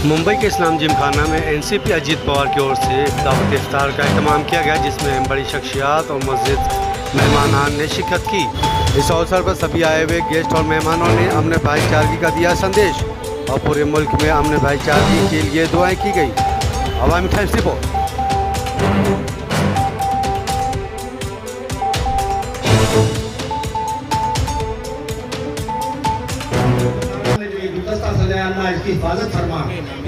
मुंबई के इस्लाम जिमखाना में एनसीपी अजीत पवार की ओर से दावत इफ्तार का अहतमाम किया गया, जिसमें बड़ी शख्सियात और मस्जिद मेहमानान ने शिरकत की। इस अवसर पर सभी आए हुए गेस्ट और मेहमानों ने अमन भाईचारगी का दिया संदेश और पूरे मुल्क में अमन भाईचारगी के लिए दुआएं की गई। अवामी टाइम्स रिपोर्ट। इसकी हिफाजत फरमा,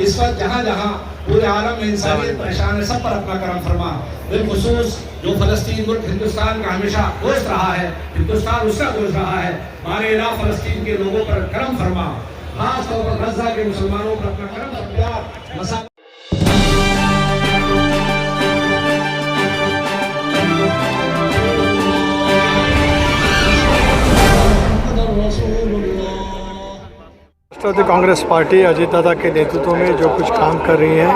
इस वक्त जहाँ जहाँ पूरे आलम में इंसानियत परेशान है, सब पर अपना करम फरमा। बिलखुसूस जो फलस्तीन मुल्क हिंदुस्तान का हमेशा दोस्त रहा है, हिंदुस्तान उसका दोस्त रहा है, हमारे इलाका फलस्तीन के लोगों पर करम फरमा, खास तौर पर गजा के मुसलमानों पर अपना करम और प्यार राष्ट्रवादी कांग्रेस पार्टी अजीत दादा के नेतृत्व में जो कुछ काम कर रही है,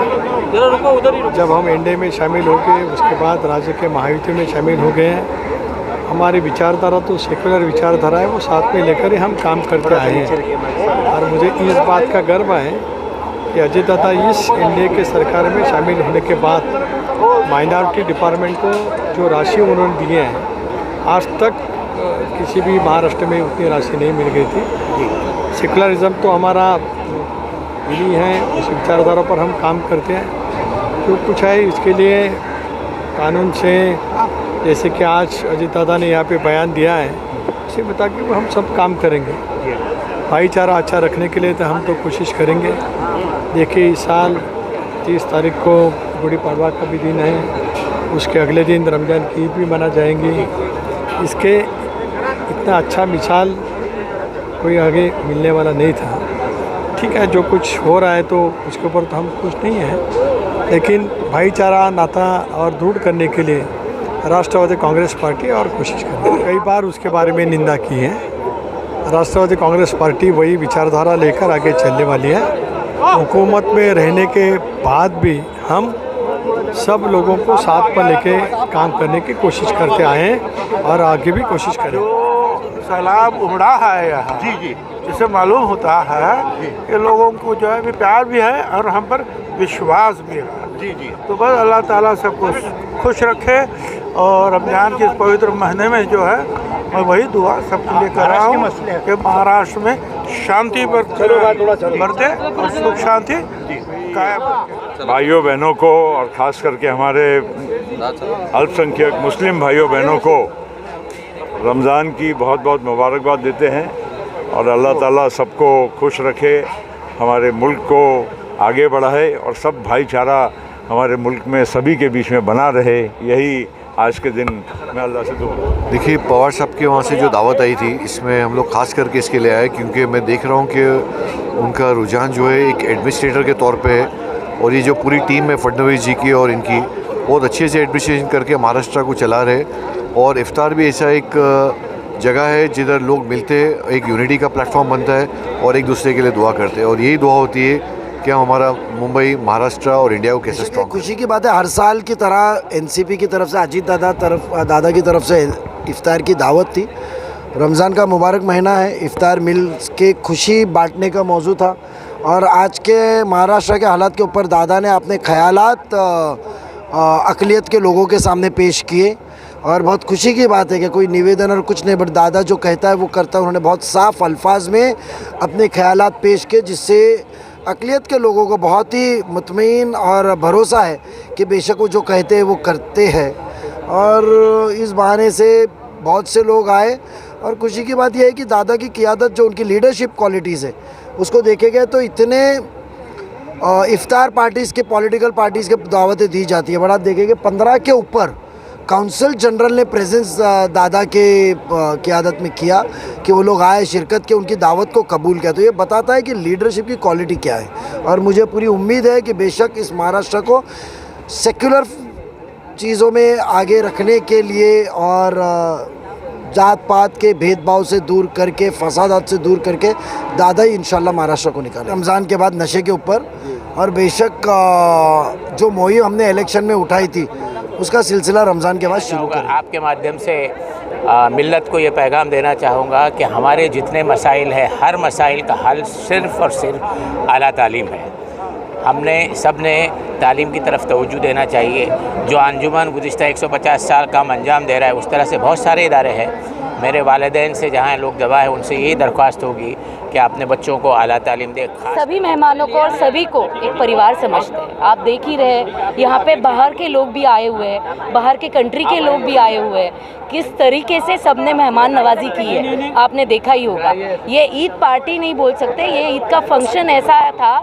जब हम एनडीए में शामिल हो गए उसके बाद राज्य के महायुति में शामिल हो गए हैं। हमारी विचारधारा तो सेकुलर विचारधारा है, वो साथ में लेकर ही हम काम करते आए हैं। और मुझे इस बात का गर्व है कि अजीत दादा इस एनडीए के सरकार में शामिल होने के बाद माइनॉरिटी डिपार्टमेंट को जो राशि उन्होंने दिए हैं, आज तक किसी भी महाराष्ट्र में उतनी राशि नहीं मिल गई थी। सेकुलरिज्म तो हमारा यही है, उस विचारधारा पर हम काम करते हैं। जो कुछ है इसके लिए कानून से, जैसे कि आज अजीत दादा ने यहाँ पे बयान दिया है, उसे बता के हम सब काम करेंगे। भाईचारा अच्छा रखने के लिए तो हम तो कोशिश करेंगे। देखिए इस साल 30 तारीख को गुड़ी पड़वा का भी दिन है, उसके अगले दिन रमज़ान की ईद भी मना जाएंगी। इसके इतना अच्छा मिसाल कोई आगे मिलने वाला नहीं था। ठीक है, जो कुछ हो रहा है तो उसके ऊपर तो हम खुश नहीं हैं, लेकिन भाईचारा नाता और दृढ़ करने के लिए राष्ट्रवादी कांग्रेस पार्टी और कोशिश कर रही है। कई बार उसके बारे में निंदा की है। राष्ट्रवादी कांग्रेस पार्टी वही विचारधारा लेकर आगे चलने वाली है। हुकूमत में रहने के बाद भी हम सब लोगों को साथ पर लेके काम करने की कोशिश करते आए हैं और आगे भी कोशिश करें। सैलाब उमड़ा है यहाँ, जी जी, जिससे मालूम होता है कि लोगों को जो है भी प्यार भी है और हम पर विश्वास भी है। जी जी, तो बस अल्लाह ताला सबको खुश रखे। और रमज़ान के इस पवित्र महीने में जो है मैं वही दुआ सबके लिए कर रहा हूँ कि महाराष्ट्र में शांति बरते और सुख शांति कायम। भाइयों बहनों को और ख़ास करके हमारे अल्पसंख्यक मुस्लिम भाइयों बहनों को रमज़ान की बहुत बहुत मुबारकबाद देते हैं और अल्लाह ताला सबको खुश रखे, हमारे मुल्क को आगे बढ़ाए और सब भाईचारा हमारे मुल्क में सभी के बीच में बना रहे। यही आज के दिन मैं अल्लाह से दुआ। देखिए, पवार साहब के वहाँ से जो दावत आई थी, इसमें हम लोग खास करके इसके लिए आए क्योंकि मैं देख रहा हूँ कि उनका रुझान जो है एक एडमिनिस्ट्रेटर के तौर पे है और ये जो पूरी टीम है फडणवीस जी की और इनकी, बहुत अच्छे से एडमिनिस्ट्रेशन करके महाराष्ट्र को चला रहे। और इफ्तार भी ऐसा एक जगह है जिधर लोग मिलते हैं, एक यूनिटी का प्लेटफॉर्म बनता है और एक दूसरे के लिए दुआ करते हैं और यही दुआ होती है कि हमारा मुंबई, महाराष्ट्र और इंडिया को कैसे स्ट्रॉन्ग। खुशी की बात है, हर साल की तरह एनसीपी की तरफ से अजीत दादा की तरफ से इफ्तार की दावत थी। रमज़ान का मुबारक महीना है, इफ्तार मिल के खुशी बांटने का मौजू था और आज के महाराष्ट्र के हालात के ऊपर दादा ने अपने ख़यालात अक़लियत के लोगों के सामने पेश किए और बहुत खुशी की बात है कि कोई निवेदन और कुछ नहीं, बट दादा जो कहता है वो करता है। उन्होंने बहुत साफ़ अल्फाज में अपने ख़यालात पेश किए, जिससे अक़लियत के लोगों को बहुत ही मुतमईन और भरोसा है कि बेशक वो जो कहते हैं वो करते हैं। और इस बहाने से बहुत से लोग आए और खुशी की बात यह है कि दादा की क़ियादत, जो उनकी लीडरशिप क्वालिटीज़ है, उसको देखे गए तो इतने इफ्तार पार्टीज़ के, पॉलिटिकल पार्टीज़ के दावतें दी जाती है, बट आप देखेंगे 15 के ऊपर काउंसिल जनरल ने प्रेजेंस दादा के क़ियादत में किया कि वो लोग आए, शिरकत के, उनकी दावत को कबूल किया। तो ये बताता है कि लीडरशिप की क्वालिटी क्या है और मुझे पूरी उम्मीद है कि बेशक इस महाराष्ट्र को सेक्युलर चीज़ों में आगे रखने के लिए और जात पात के भेदभाव से दूर करके, फसादात से दूर करके दादा ही इंशाल्लाह महाराष्ट्र को निकाले। रमज़ान के बाद नशे के ऊपर और बेशक जो मुहिम हमने इलेक्शन में उठाई थी उसका सिलसिला रमज़ान के बाद शुरू करें। आपके माध्यम से मिल्लत को ये पैगाम देना चाहूँगा कि हमारे जितने मसाइल हैं, हर मसाइल का हल सिर्फ़ और सिर्फ आला तालीम है। हमने सब ने तालीम की तरफ तवज्जो देना चाहिए। जो अंजुमन गुज़िश्ता 150 साल काम अंजाम दे रहा है, उस तरह से बहुत सारे इदारे हैं। मेरे वालिदैन से जहाँ लोग दवा है, उनसे यही दरख्वास्त होगी कि अपने बच्चों को आला तालीम दे। सभी मेहमानों को और सभी को एक परिवार समझते हैं। आप देख ही रहे, यहाँ पे बाहर के लोग भी आए हुए हैं, बाहर के कंट्री के लोग भी आए हुए हैं। किस तरीके से सबने मेहमान नवाजी की है, आपने देखा ही होगा। ये ईद पार्टी नहीं बोल सकते, ये ईद का फंक्शन ऐसा था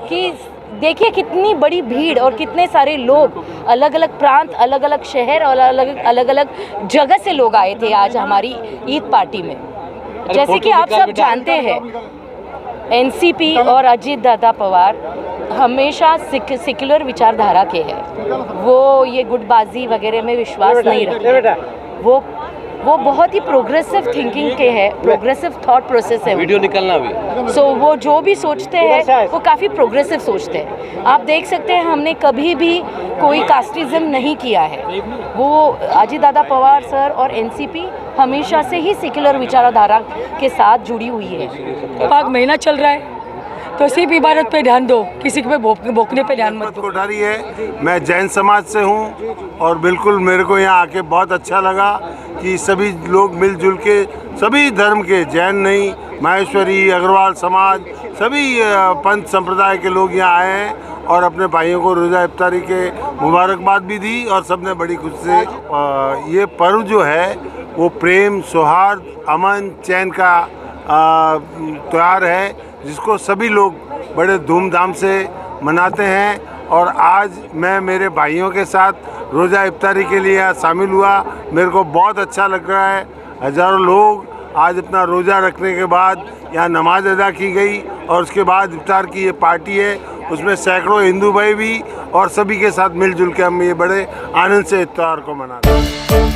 कि देखिए कितनी बड़ी भीड़ और कितने सारे लोग, अलग अलग प्रांत, अलग अलग शहर और अलग अलग जगह से लोग आए थे आज हमारी ईद पार्टी में। जैसे कि आप सब जानते हैं, एनसीपी और अजीत दादा पवार हमेशा सेक्युलर विचारधारा के हैं। वो ये गुटबाजी वगैरह में विश्वास नहीं रखते। वो बहुत ही प्रोग्रेसिव थिंकिंग के हैं, प्रोग्रेसिव थॉट प्रोसेस है। वीडियो निकलना भी सो वो जो भी सोचते हैं वो काफ़ी प्रोग्रेसिव सोचते हैं। आप देख सकते हैं, हमने कभी भी कोई कास्टिज्म नहीं किया है। वो अजीत दादा पवार सर और एनसीपी हमेशा से ही सेक्युलर विचारधारा के साथ जुड़ी हुई है। पाक महीना चल रहा है तो सिर्फ इबादत पे ध्यान दो, किसी पे भोंकने पे ध्यान मत दो। कोठारी है, मैं जैन समाज से हूँ और बिल्कुल मेरे को यहाँ आके बहुत अच्छा लगा कि सभी लोग मिलजुल के, सभी धर्म के, जैन नहीं, माहेश्वरी, अग्रवाल समाज, सभी पंथ संप्रदाय के लोग यहाँ आए हैं और अपने भाइयों को रोज़ा इफ्तारी के मुबारकबाद भी दी और सबने बड़ी खुशी से ये पर्व जो है वो प्रेम, सौहार्द, अमन, चैन का त्यौहार है जिसको सभी लोग बड़े धूमधाम से मनाते हैं। और आज मैं मेरे भाइयों के साथ रोज़ा इफ्तारी के लिए यहाँ शामिल हुआ, मेरे को बहुत अच्छा लग रहा है। हज़ारों लोग आज अपना रोज़ा रखने के बाद यहाँ नमाज अदा की गई और उसके बाद इफ्तार की ये पार्टी है, उसमें सैकड़ों हिंदू भाई भी और सभी के साथ मिलजुल के हम ये बड़े आनंद से इफ्तार को मनाते हैं।